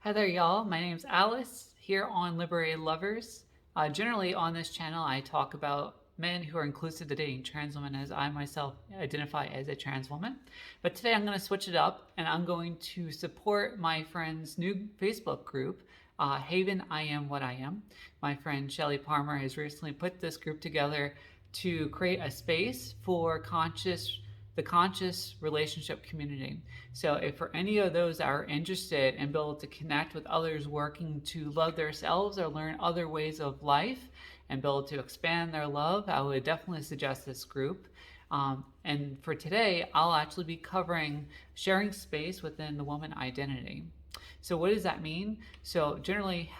Hi there, y'all. My name's Alice here on Liberated Lovers. Generally, on this channel, I talk about men who are inclusive to dating trans women, as I myself identify as a trans woman. But today I'm going to switch it up and I'm going to support my friend's new Facebook group, Haven I Am What I Am. My friend Shelly Palmer has recently put this group together to create a space for the conscious relationship community. So if for any of those that are interested and be able to connect with others working to love themselves or learn other ways of life and be able to expand their love, I would definitely suggest this group. And for today, I'll actually be covering sharing space within the woman identity. So what does that mean? So generally,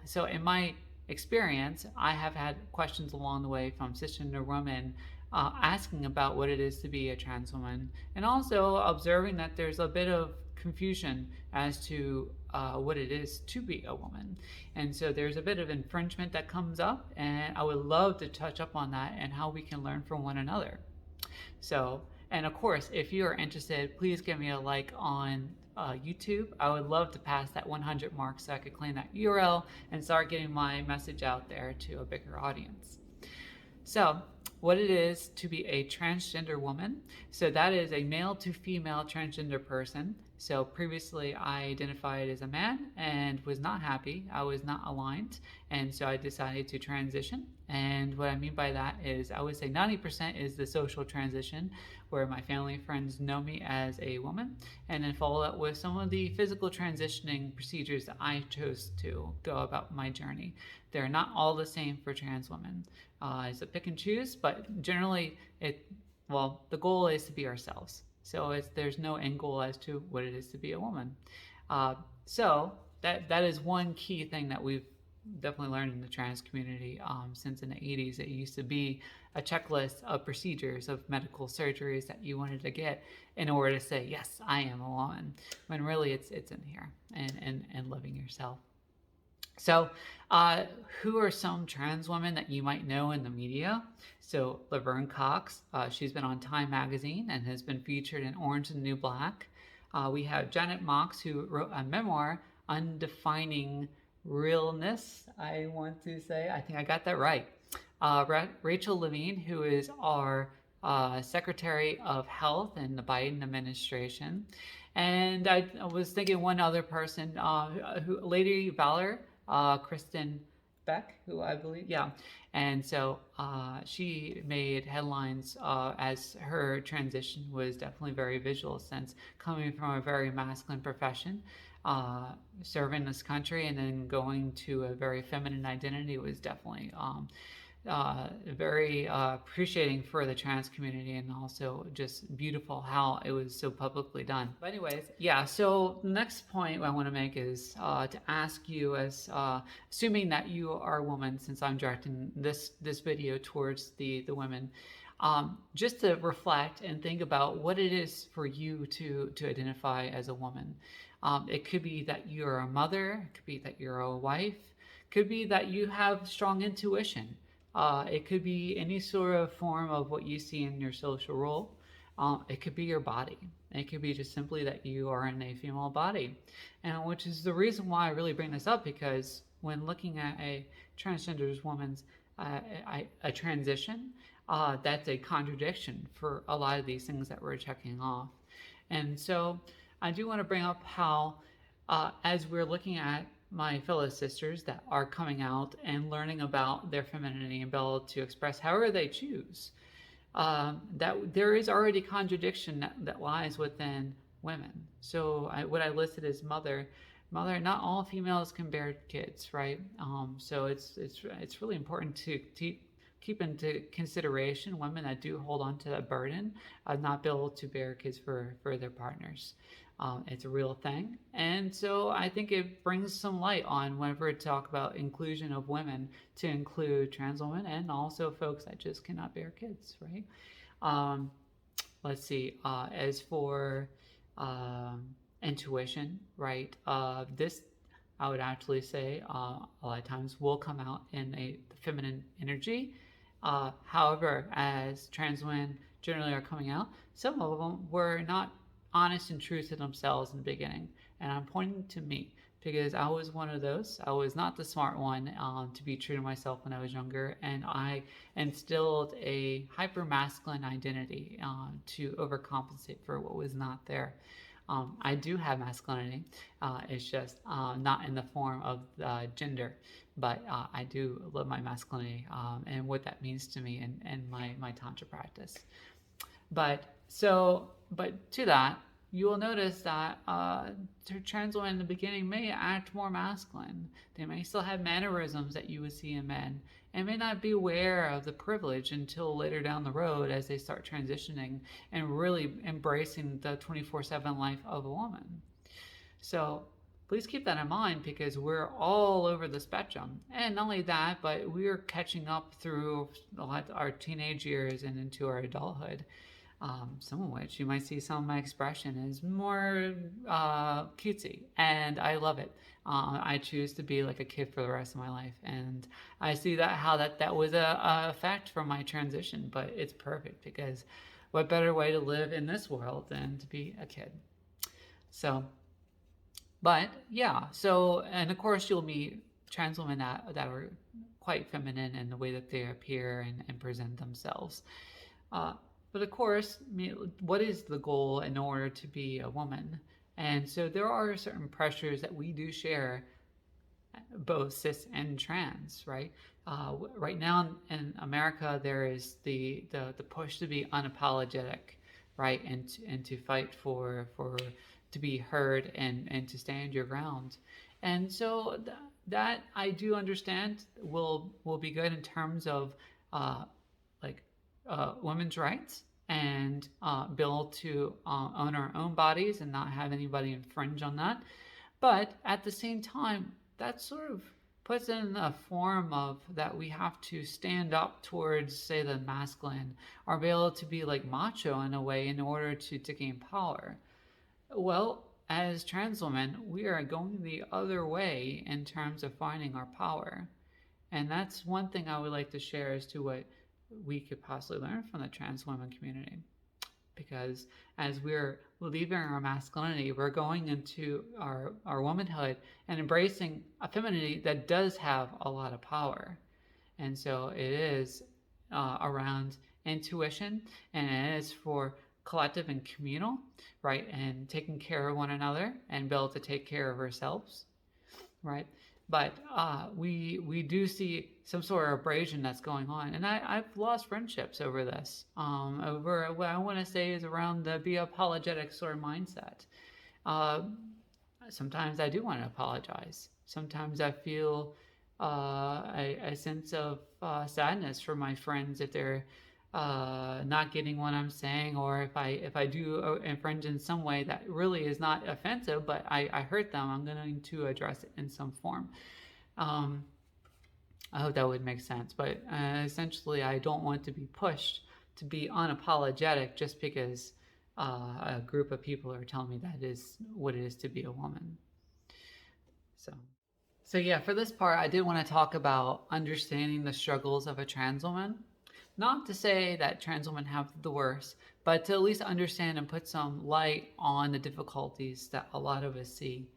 so in my experience, I have had questions along the way from cisgender women asking about what it is to be a trans woman, and also observing that there's a bit of confusion as to what it is to be a woman. And so there's a bit of infringement that comes up, and I would love to touch up on that and how we can learn from one another. So, and of course, if you are interested, please give me a like on YouTube. I would love to pass that 100 mark so I could claim that URL and start getting my message out there to a bigger audience. So, what it is to be a transgender woman. So that is a male to female transgender person. So previously I identified as a man and was not happy. I was not aligned. And so I decided to transition. And what I mean by that is I would say 90% is the social transition, where my family and friends know me as a woman, and then follow up with some of the physical transitioning procedures that I chose to go about my journey. They're not all the same for trans women. It's a pick and choose, but generally the goal is to be ourselves. So there's no end goal as to what it is to be a woman. So that is one key thing that we've definitely learned in the trans community since in the 80s. It used to be a checklist of procedures of medical surgeries that you wanted to get in order to say, yes, I am a woman, when really it's in here and loving yourself. So, who are some trans women that you might know in the media? So, Laverne Cox, she's been on Time Magazine and has been featured in Orange and the New Black. We have Janet Mox, who wrote a memoir, Undefining Realness, I want to say. I think I got that right. Rachel Levine, who is our Secretary of Health in the Biden administration. And I was thinking one other person, Lady Valor, Kristen Beck, who I believe, yeah. And so she made headlines as her transition was definitely very visual, since coming from a very masculine profession, serving this country, and then going to a very feminine identity was definitely very appreciating for the trans community, and also just beautiful how it was so publicly done. But anyways, yeah, so the next point I want to make is to ask you, as assuming that you are a woman, since I'm directing this video towards the women, just to reflect and think about what it is for you to identify as a woman. It could be that you're a mother, it could be that you're a wife, it could be that you have strong intuition. It could be any sort of form of what you see in your social role. It could be your body. It could be just simply that you are in a female body. And which is the reason why I really bring this up, because when looking at a transgender woman's a transition, that's a contradiction for a lot of these things that we're checking off. And so I do want to bring up how, as we're looking at my fellow sisters that are coming out and learning about their femininity and be able to express however they choose, that there is already contradiction that lies within women. So what I listed as mother, not all females can bear kids, right? So it's really important to keep into consideration women that do hold on to that burden of not being able to bear kids for their partners. It's a real thing. And so I think it brings some light on whenever we talk about inclusion of women, to include trans women and also folks that just cannot bear kids, right? Let's see, as for intuition, right? This, I would actually say, a lot of times will come out in a feminine energy. However, as trans women generally are coming out, some of them were not honest and true to themselves in the beginning, And I'm pointing to me because I was one of those. I was not the smart one, to be true to myself when I was younger, and I instilled a hyper masculine identity to overcompensate for what was not there. I do have masculinity. It's just not in the form of gender, but I do love my masculinity, and what that means to me and my Tantra practice. But to that, you will notice that trans women in the beginning may act more masculine. They may still have mannerisms that you would see in men, and may not be aware of the privilege until later down the road as they start transitioning and really embracing the 24/7 life of a woman. So please keep that in mind because we're all over the spectrum. And not only that, but we're catching up through our teenage years and into our adulthood. Some of which you might see some of my expression is more cutesy, and I love it. I choose to be like a kid for the rest of my life, and I see that was a effect from my transition, but it's perfect because what better way to live in this world than to be a kid? So, but yeah, and of course you'll meet trans women that are quite feminine in the way that they appear and present themselves. But of course, what is the goal in order to be a woman? And so there are certain pressures that we do share, both cis and trans, right? Right now in America, there is the push to be unapologetic, right, and to fight for to be heard and to stand your ground. And so that I do understand will be good in terms of like women's rights and be able to own our own bodies and not have anybody infringe on that. But at the same time, that sort of puts it in a form of that we have to stand up towards, say, the masculine, or be able to be like macho in a way in order to gain power. Well, as trans women, we are going the other way in terms of finding our power. And that's one thing I would like to share as to what we could possibly learn from the trans women community. Because as we're leaving our masculinity, we're going into our womanhood and embracing a femininity that does have a lot of power. And so it is around intuition, and it is for collective and communal, right? And taking care of one another and be able to take care of ourselves, right? But we do see some sort of abrasion that's going on, and I've lost friendships over this. Over what I want to say is around the be apologetic sort of mindset. Sometimes I do want to apologize. Sometimes I feel a sense of sadness for my friends if they're not getting what I'm saying, or if I do infringe in some way that really is not offensive, but I hurt them, I'm going to address it in some form. I hope that would make sense, but essentially I don't want to be pushed to be unapologetic just because a group of people are telling me that is what it is to be a woman. So yeah, for this part, I did want to talk about understanding the struggles of a trans woman. Not to say that trans women have the worst, but to at least understand and put some light on the difficulties that a lot of us see.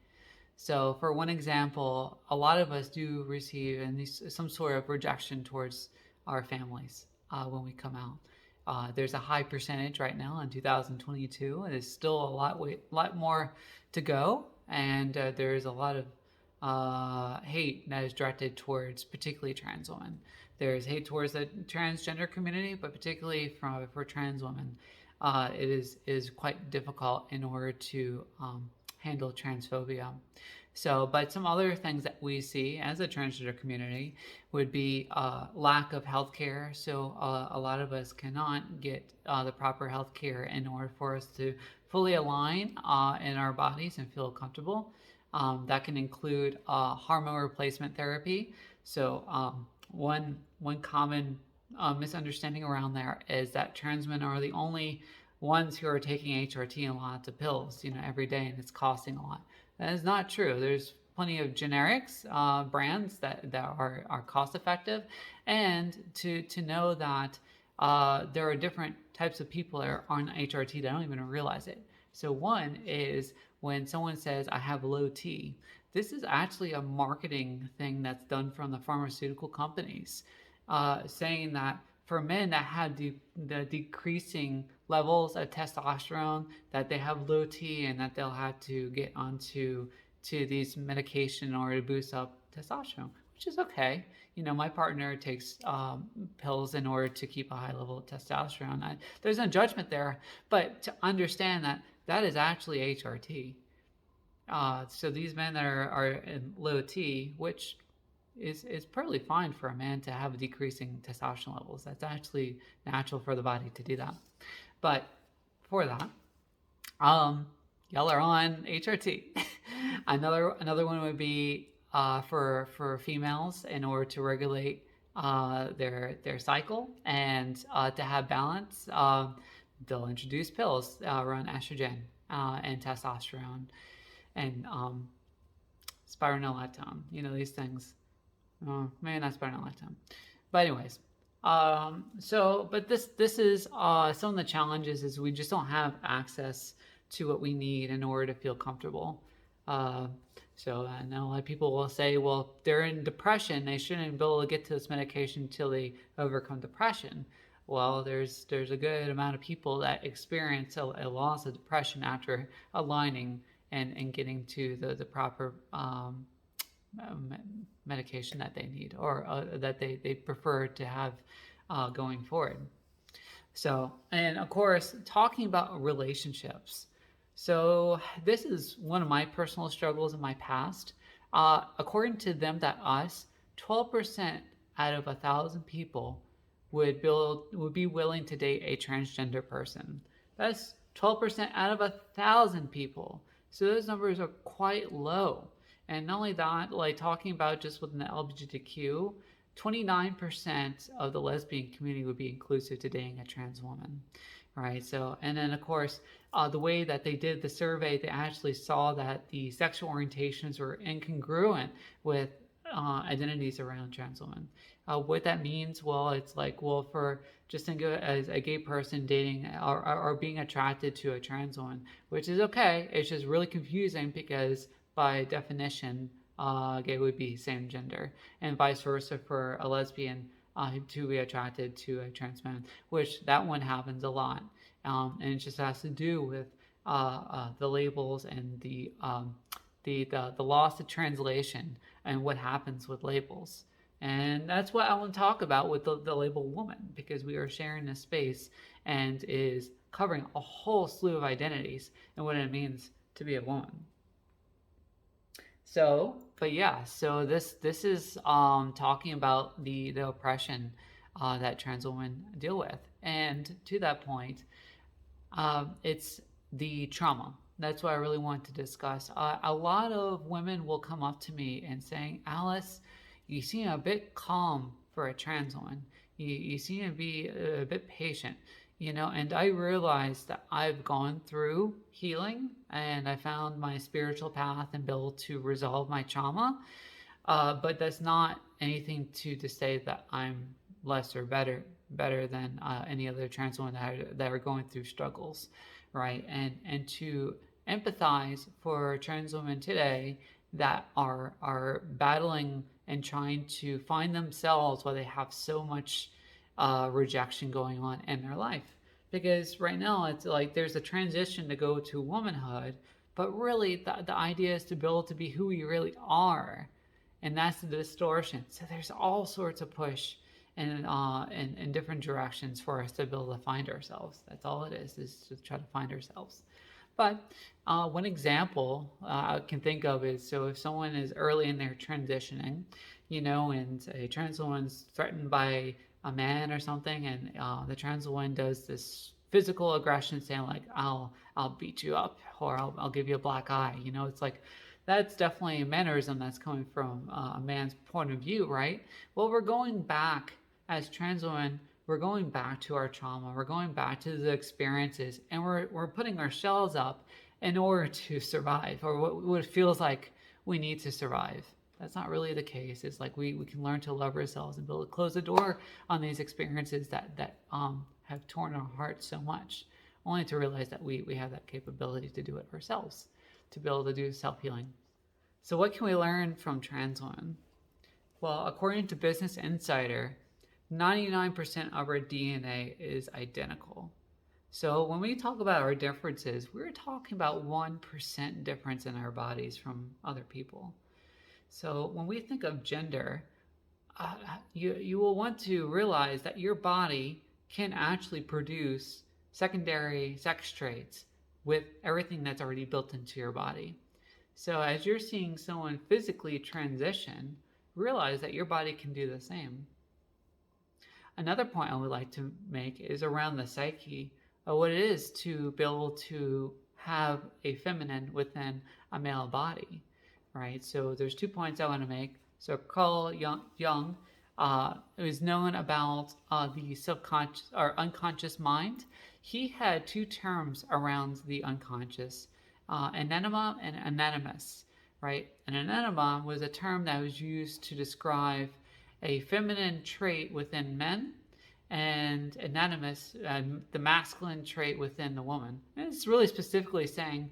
So for one example, a lot of us do receive some sort of rejection towards our families when we come out. There's a high percentage right now in 2022, and there's still a lot more to go, and there's a lot of hate that is directed towards particularly trans women. There's hate towards the transgender community, but particularly for trans women, it is quite difficult in order to handle transphobia. So, but some other things that we see as a transgender community would be lack of health care. So a lot of us cannot get the proper health care in order for us to fully align in our bodies and feel comfortable. That can include hormone replacement therapy. So one common misunderstanding around there is that trans men are the only ones who are taking HRT and lots of pills, every day, and it's costing a lot. That is not true. There's plenty of generics brands that are cost effective, and to know that there are different types of people that are on HRT that don't even realize it. So one is when someone says, I have low T, this is actually a marketing thing that's done from the pharmaceutical companies, saying that for men that have the decreasing levels of testosterone, that they have low T and that they'll have to get onto these medication in order to boost up testosterone, which is okay. You know, my partner takes pills in order to keep a high level of testosterone. There's no judgment there, but to understand that that is actually HRT. So these men that are in low T, which is perfectly fine for a man to have decreasing testosterone levels. That's actually natural for the body to do that. But for that, y'all are on HRT. another one would be for females in order to regulate their cycle and to have balance. They'll introduce pills around estrogen and testosterone and spironolactone. You know, these things. Maybe not spironolactone. But anyways, but this is some of the challenges is we just don't have access to what we need in order to feel comfortable. So I know a lot of people will say, well, they're in depression, they shouldn't be able to get to this medication until they overcome depression. Well, there's a good amount of people that experience a loss of depression after aligning and getting to the proper medication that they need or that they prefer to have going forward. So, and of course, talking about relationships. So this is one of my personal struggles in my past. According to Them That Us, 12% out of 1,000 people would be willing to date a transgender person. That's 12% out of 1,000 people. So those numbers are quite low. And not only that, like talking about just within the LGBTQ, 29% of the lesbian community would be inclusive to dating a trans woman, right? So, and then of course, the way that they did the survey, they actually saw that the sexual orientations were incongruent with identities around trans women. What that means, well, it's like, well, for just think of it as a gay person dating or being attracted to a trans woman, which is okay. It's just really confusing because by definition, gay would be same gender, and vice versa for a lesbian to be attracted to a trans man, which that one happens a lot, and it just has to do with the labels and the loss of translation and what happens with labels. And that's what I want to talk about with the label woman, because we are sharing this space and is covering a whole slew of identities and what it means to be a woman. So, but yeah, so this is talking about the oppression that trans women deal with, and to that point, it's the trauma. That's what I really want to discuss. A lot of women will come up to me and saying, Alice, you seem a bit calm for a trans woman. You seem to be a bit patient, you know, and I realized that I've gone through healing and I found my spiritual path and be able to resolve my trauma. But that's not anything to say that I'm less or better than any other trans woman that are going through struggles, right? And to empathize for trans women today that are battling and trying to find themselves while they have so much rejection going on in their life. Because right now it's like there's a transition to go to womanhood, but really the idea is to be able to be who we really are. And that's the distortion. So there's all sorts of push in different directions for us to be able to find ourselves. That's all it is to try to find ourselves. But one example I can think of is, so if someone is early in their transitioning, you know, and a trans woman's threatened by a man or something, and the trans woman does this physical aggression, saying like, I'll beat you up, or I'll give you a black eye. You know, it's like, that's definitely a mannerism that's coming from a man's point of view, right? Well, we're going back as trans women, we're going back to our trauma, we're going back to the experiences, and we're putting our shells up in order to survive, or what it feels like we need to survive. That's not really the case. It's like we can learn to love ourselves and be able to close the door on these experiences that have torn our hearts so much, only to realize that we have that capability to do it ourselves. to be able to do self-healing. So what can we learn from trans women? Well, according to Business Insider, 99% of our DNA is identical. So when we talk about our differences, we're talking about 1% difference in our bodies from other people. So when we think of gender, you will want to realize that your body can actually produce secondary sex traits with everything that's already built into your body. So as you're seeing someone physically transition, realize that your body can do the same. Another point I would like to make is around the psyche of what it is to be able to have a feminine within a male body, right? So there's 2 points I want to make. So Carl Jung is known about the subconscious or unconscious mind. He had two terms around the unconscious, anenema and anonymous, right? An anenema was a term that was used to describe a feminine trait within men, and anonymous, the masculine trait within the woman. And it's really specifically saying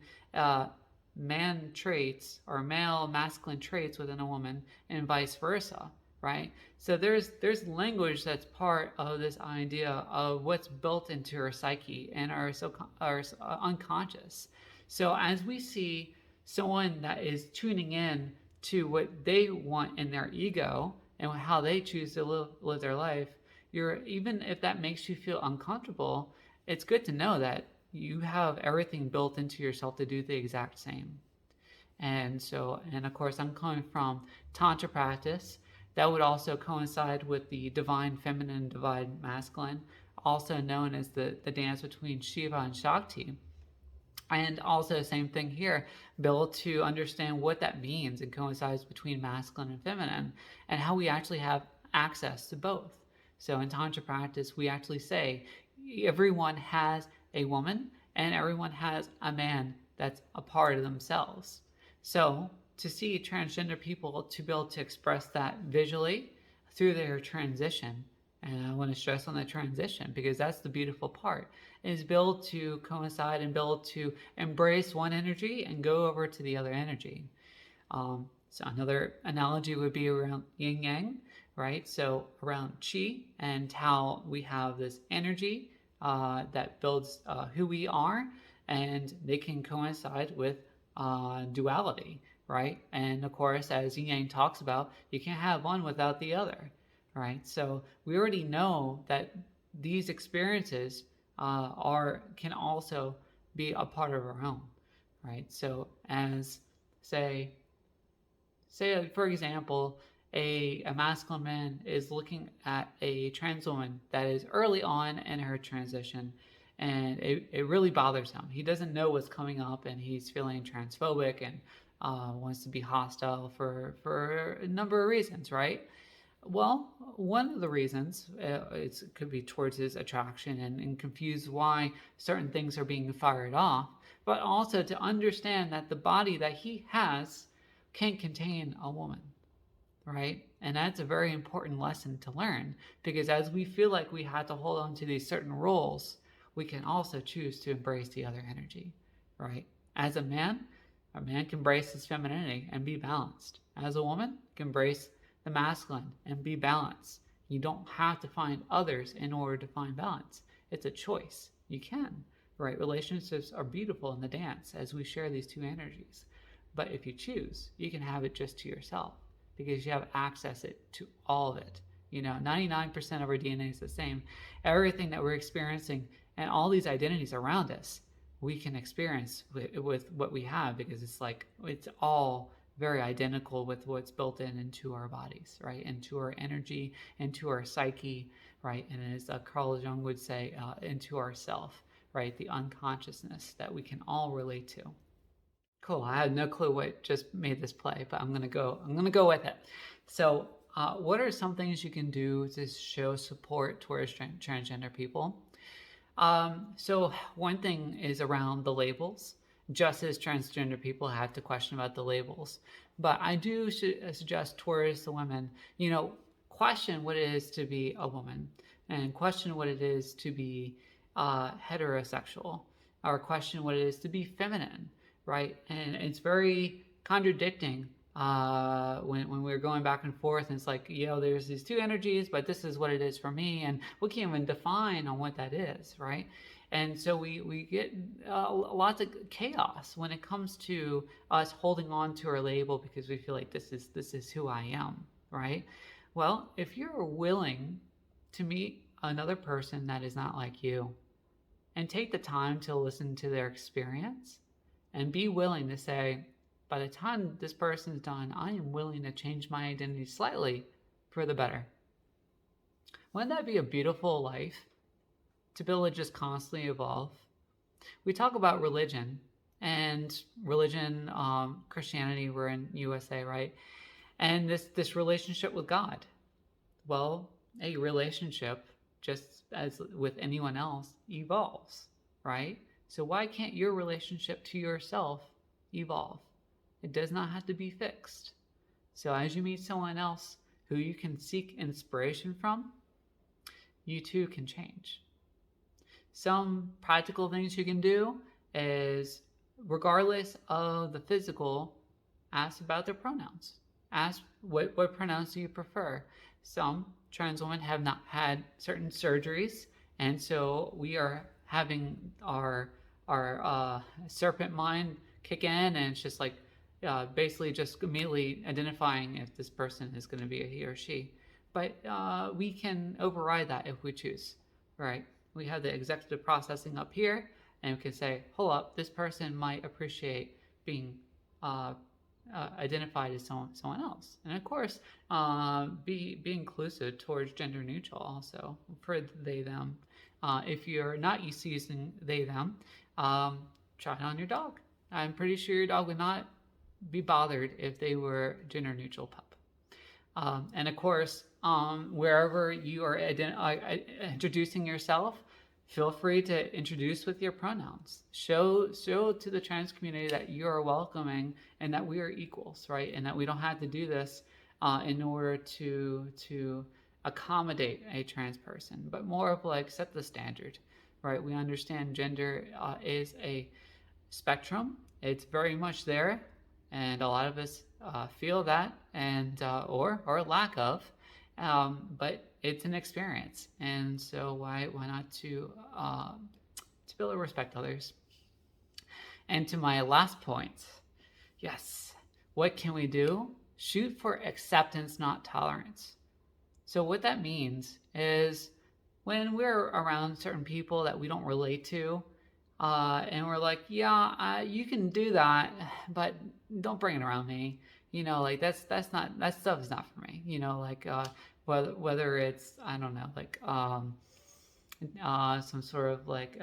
man traits or male masculine traits within a woman and vice versa, right? So there's language that's part of this idea of what's built into our psyche and our unconscious. So as we see someone that is tuning in to what they want in their ego and how they choose to live their life, even if that makes you feel uncomfortable, it's good to know that you have everything built into yourself to do the exact same. And of course, I'm coming from Tantra practice. That would also coincide with the divine feminine, divine masculine, also known as the dance between Shiva and Shakti. And also, same thing here, be able to understand what that means and coincides between masculine and feminine, and how we actually have access to both. So in Tantra practice, we actually say everyone has a woman and everyone has a man that's a part of themselves. So to see transgender people to be able to express that visually through their transition, and I want to stress on the transition because that's the beautiful part, is built to coincide and build to embrace one energy and go over to the other energy. So another analogy would be around yin yang, right? So around chi and how we have this energy that builds who we are, and they can coincide with duality, right? And of course, as yin yang talks about, you can't have one without the other, right? So we already know that these experiences can also be a part of our own, right? So as say for example, a masculine man is looking at a trans woman that is early on in her transition, and it really bothers him. He doesn't know what's coming up, and he's feeling transphobic and wants to be hostile for a number of reasons, right? Well, one of the reasons it could be towards his attraction and confused why certain things are being fired off, but also to understand that the body that he has can contain a woman, right? And that's a very important lesson to learn, because as we feel like we have to hold on to these certain roles, we can also choose to embrace the other energy, right? As a man can embrace his femininity and be balanced. As a woman, can embrace the masculine and be balanced. You don't have to find others in order to find balance. It's a choice. You can, right? Relationships are beautiful in the dance as we share these two energies. But if you choose, you can have it just to yourself because you have access to all of it. 99% of our DNA is the same. Everything that we're experiencing and all these identities around us, we can experience with what we have, because it's all very identical with what's built into our bodies, right? Into our energy, into our psyche, right? And as Carl Jung would say, into our self, right? The unconsciousness that we can all relate to. Cool. I had no clue what just made this play, but I'm gonna go with it. So, what are some things you can do to show support towards transgender people? So one thing is around the labels. Just as transgender people have to question about the labels, but I do suggest towards the women, question what it is to be a woman, and question what it is to be heterosexual, or question what it is to be feminine, right? And it's very contradicting when we're going back and forth, and it's like, there's these two energies, but this is what it is for me, and we can't even define on what that is, right? And so we get lots of chaos when it comes to us holding on to our label because we feel like this is who I am, right? Well, if you're willing to meet another person that is not like you and take the time to listen to their experience and be willing to say, by the time this person's done, I am willing to change my identity slightly for the better. Wouldn't that be a beautiful life to be able to just constantly evolve? We talk about religion and religion, Christianity, we're in USA, right? And this relationship with God. Well, a relationship, just as with anyone else, evolves, right? So why can't your relationship to yourself evolve? It does not have to be fixed. So as you meet someone else who you can seek inspiration from, you too can change. Some practical things you can do is, regardless of the physical, ask about their pronouns. Ask what pronouns do you prefer. Some trans women have not had certain surgeries, and so we are having our serpent mind kick in, and it's just like basically just immediately identifying if this person is going to be a he or she. But we can override that if we choose, right? We have the executive processing up here, and we can say, hold up, this person might appreciate being identified as someone else. And of course, be inclusive towards gender neutral also for they, them. If you're not used to using they, them, try it on your dog. I'm pretty sure your dog would not be bothered if they were gender neutral pup. And of course, wherever you are introducing yourself, feel free to introduce with your pronouns. Show to the trans community that you are welcoming and that we are equals, right? And that we don't have to do this in order to accommodate a trans person, but more of like set the standard, right? We understand gender is a spectrum. It's very much there, and a lot of us feel that, and or lack of, but it's an experience, and so why not to be able to respect others. And to my last point, yes, what can we do? Shoot for acceptance, not tolerance. So what that means is when we're around certain people that we don't relate to, and we're like, yeah, you can do that, but don't bring it around me. Like that stuff is not for me. Like whether it's, I don't know, like some sort of like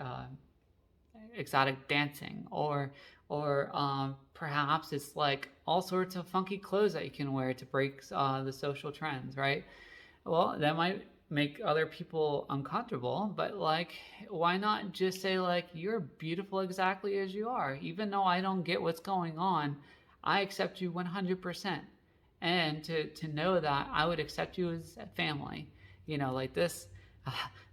exotic dancing, or perhaps it's like all sorts of funky clothes that you can wear to break the social trends, right? Well, that might make other people uncomfortable, but like, why not just say like, you're beautiful exactly as you are, even though I don't get what's going on, I accept you 100%. And to know that I would accept you as a family, like this.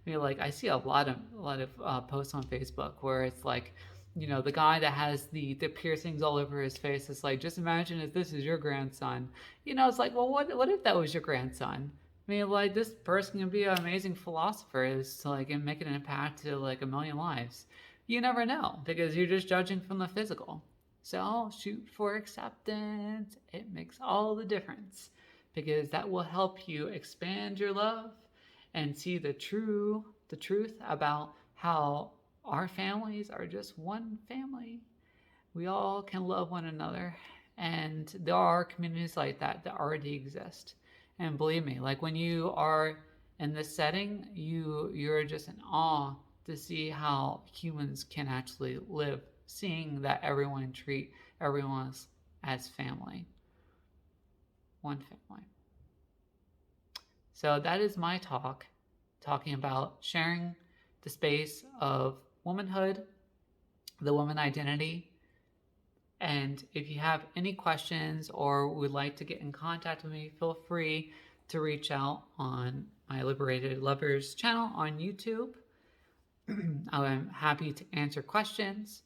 Like I see a lot of posts on Facebook where it's like, the guy that has the piercings all over his face is like, just imagine if this is your grandson. It's like, well, what if that was your grandson? Like this person can be an amazing philosopher, is to like make an impact to like a million lives. You never know because you're just judging from the physical. So shoot for acceptance. It makes all the difference because that will help you expand your love and see the truth about how our families are just one family. We all can love one another, and there are communities like that already exist. And believe me, like when you are in this setting, you're just in awe to see how humans can actually live, seeing that everyone treat everyone as family. One family. So that is my talk, talking about sharing the space of womanhood, the woman identity. And if you have any questions or would like to get in contact with me, feel free to reach out on my Liberated Lovers channel on YouTube. I'm happy to answer questions.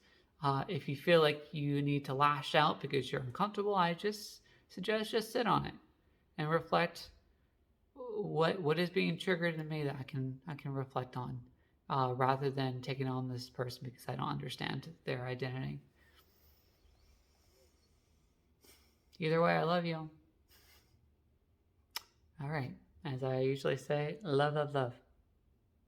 If you feel like you need to lash out because you're uncomfortable, I just suggest just sit on it and reflect what is being triggered in me that I can reflect on, rather than taking on this person because I don't understand their identity. Either way, I love you. All right. As I usually say, love, love, love.